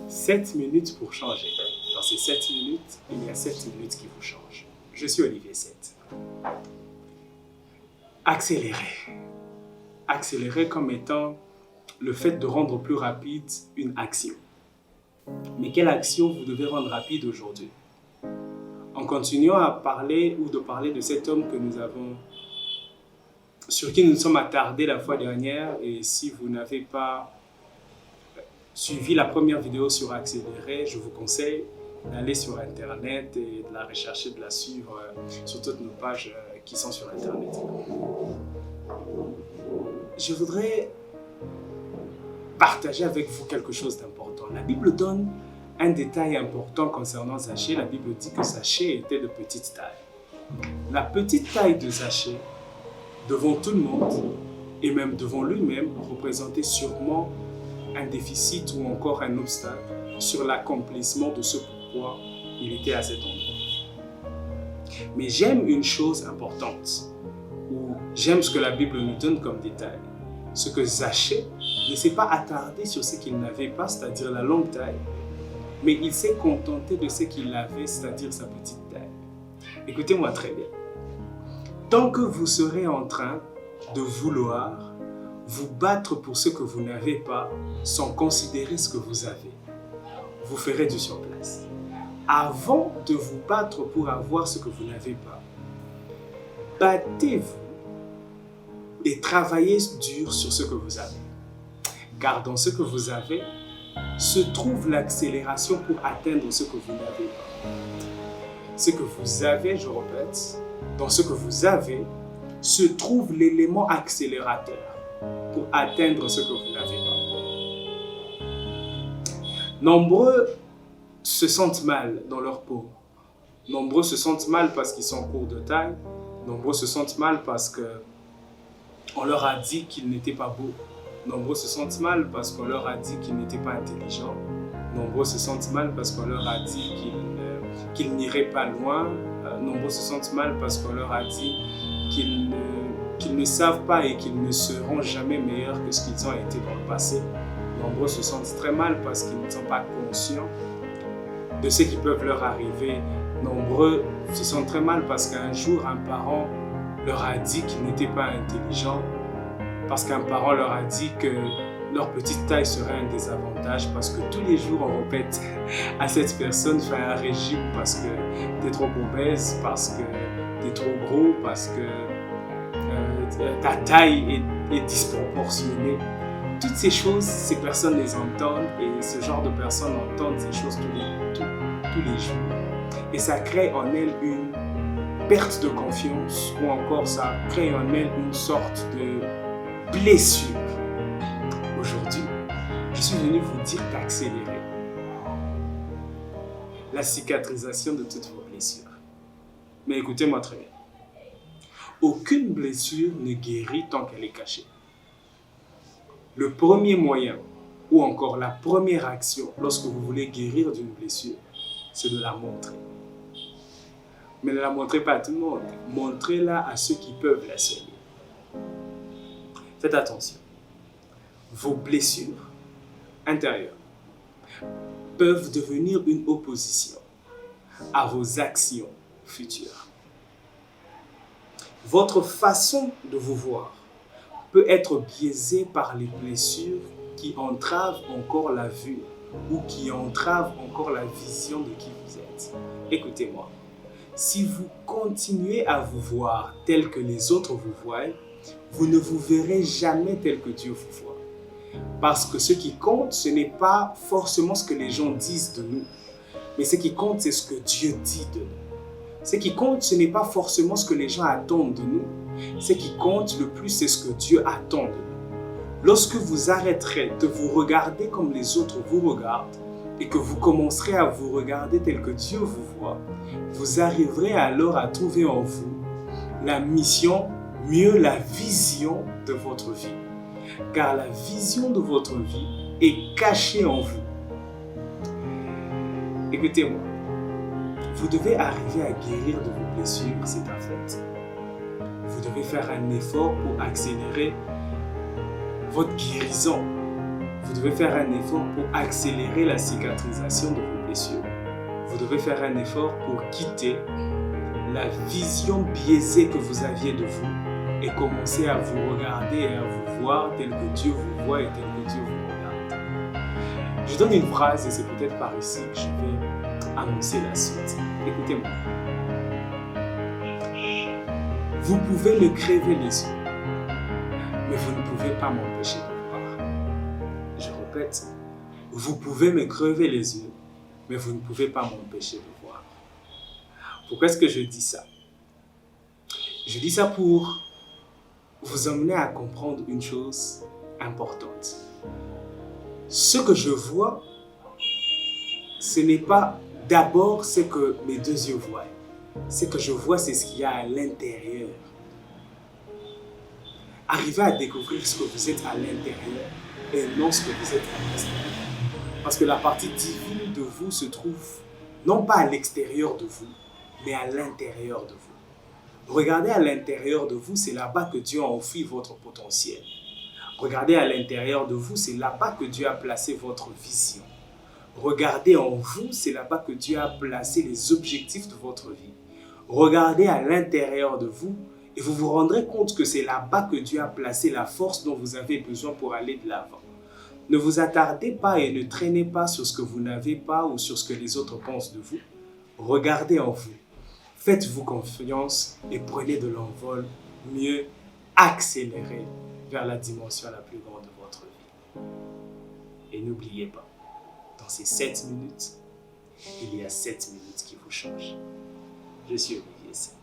7 minutes pour changer. Dans ces 7 minutes, il y a 7 minutes qui vous changent. Je suis Olivier 7. Accélérer. Accélérer comme étant le fait de rendre plus rapide une action. Mais quelle action vous devez rendre rapide aujourd'hui? En continuant à parler ou de parler de cet homme que nous avons, sur qui nous nous sommes attardés la fois dernière, et si vous n'avez pas suivi la première vidéo sur accélérer, je vous conseille d'aller sur internet et de la rechercher, de la suivre sur toutes nos pages qui sont sur internet. Je voudrais partager avec vous quelque chose d'important. La Bible donne un détail important concernant Zachée. La Bible dit que Zachée était de petite taille. La petite taille de Zachée, devant tout le monde, et même devant lui-même, représentait sûrement un déficit ou encore un obstacle sur l'accomplissement de ce pourquoi il était à cet endroit. Mais j'aime une chose importante, ou j'aime ce que la Bible nous donne comme détail. Ce que Zachée ne s'est pas attardé sur ce qu'il n'avait pas, c'est-à-dire la longue taille, mais il s'est contenté de ce qu'il avait, c'est-à-dire sa petite taille. Écoutez-moi très bien. Tant que vous serez en train de vouloir vous battre pour ce que vous n'avez pas, sans considérer ce que vous avez, vous ferez du surplace. Avant de vous battre pour avoir ce que vous n'avez pas, battez-vous et travaillez dur sur ce que vous avez. Car dans ce que vous avez, se trouve l'accélération pour atteindre ce que vous n'avez pas. Ce que vous avez, je répète, dans ce que vous avez, se trouve l'élément accélérateur pour atteindre ce que vous n'avez pas. Nombreux se sentent mal dans leur peau. Nombreux se sentent mal parce qu'ils sont courts de taille. Nombreux se sentent mal parce qu'on leur a dit qu'ils n'étaient pas beaux. Nombreux se sentent mal parce qu'on leur a dit qu'ils n'étaient pas intelligents. Nombreux se sentent mal parce qu'on leur a dit qu'ils n'iraient pas loin. Nombreux se sentent mal parce qu'on leur a dit qu'ils ne savent pas et qu'ils ne seront jamais meilleurs que ce qu'ils ont été dans le passé. Nombreux se sentent très mal parce qu'ils ne sont pas conscients de ce qui peut leur arriver. Nombreux se sentent très mal parce qu'un jour, un parent leur a dit qu'ils n'étaient pas intelligents, parce qu'un parent leur a dit que leur petite taille serait un désavantage, parce que tous les jours on répète à cette personne: fais un régime parce que tu es trop obèse, parce que tu es trop gros, parce que ta taille est disproportionnée. Toutes ces choses, ces personnes les entendent, et ce genre de personnes entendent ces choses tous les jours. Et ça crée en elles une perte de confiance, ou encore ça crée en elles une sorte de blessure. Aujourd'hui, je suis venu vous dire d'accélérer la cicatrisation de toutes vos blessures. Mais écoutez-moi très bien. Aucune blessure ne guérit tant qu'elle est cachée. Le premier moyen, ou encore la première action lorsque vous voulez guérir d'une blessure, c'est de la montrer. Mais ne la montrez pas à tout le monde. Montrez-la à ceux qui peuvent la soigner. Faites attention. Vos blessures intérieures peuvent devenir une opposition à vos actions futures. Votre façon de vous voir peut être biaisée par les blessures qui entravent encore la vue ou qui entravent encore la vision de qui vous êtes. Écoutez-moi, si vous continuez à vous voir tel que les autres vous voient, vous ne vous verrez jamais tel que Dieu vous voit. Parce que ce qui compte, ce n'est pas forcément ce que les gens disent de nous, mais ce qui compte, c'est ce que Dieu dit de nous. Ce qui compte, ce n'est pas forcément ce que les gens attendent de nous. Ce qui compte le plus, c'est ce que Dieu attend de nous. Lorsque vous arrêterez de vous regarder comme les autres vous regardent et que vous commencerez à vous regarder tel que Dieu vous voit, vous arriverez alors à trouver en vous la mission, mieux la vision de votre vie. Car la vision de votre vie est cachée en vous. Écoutez-moi, vous devez arriver à guérir de vos blessures, c'est un fait. Vous devez faire un effort pour accélérer votre guérison. Vous devez faire un effort pour accélérer la cicatrisation de vos blessures. Vous devez faire un effort pour quitter la vision biaisée que vous aviez de vous et commencer à vous regarder et à vous voir tel que Dieu vous voit et tel que Dieu vous regarde. Je donne une phrase et c'est peut-être par ici que je vais annoncer la suite. Écoutez-moi. Vous pouvez me crever les yeux, mais vous ne pouvez pas m'empêcher de voir. Je répète, vous pouvez me crever les yeux, mais vous ne pouvez pas m'empêcher de voir. Pourquoi est-ce que je dis ça? Je dis ça pour vous amener à comprendre une chose importante. Ce que je vois, ce n'est pas d'abord ce que mes deux yeux voient. Ce que je vois, c'est ce qu'il y a à l'intérieur. Arrivez à découvrir ce que vous êtes à l'intérieur et non ce que vous êtes à l'extérieur. Parce que la partie divine de vous se trouve non pas à l'extérieur de vous, mais à l'intérieur de vous. Regardez à l'intérieur de vous, c'est là-bas que Dieu a enfoui votre potentiel. Regardez à l'intérieur de vous, c'est là-bas que Dieu a placé votre vision. Regardez en vous, c'est là-bas que Dieu a placé les objectifs de votre vie. Regardez à l'intérieur de vous et vous vous rendrez compte que c'est là-bas que Dieu a placé la force dont vous avez besoin pour aller de l'avant. Ne vous attardez pas et ne traînez pas sur ce que vous n'avez pas ou sur ce que les autres pensent de vous. Regardez en vous. Faites-vous confiance et prenez de l'envol, mieux accélérez vers la dimension la plus grande de votre vie. Et n'oubliez pas, dans ces 7 minutes, il y a 7 minutes qui vous changent. Je suis Olivier 7.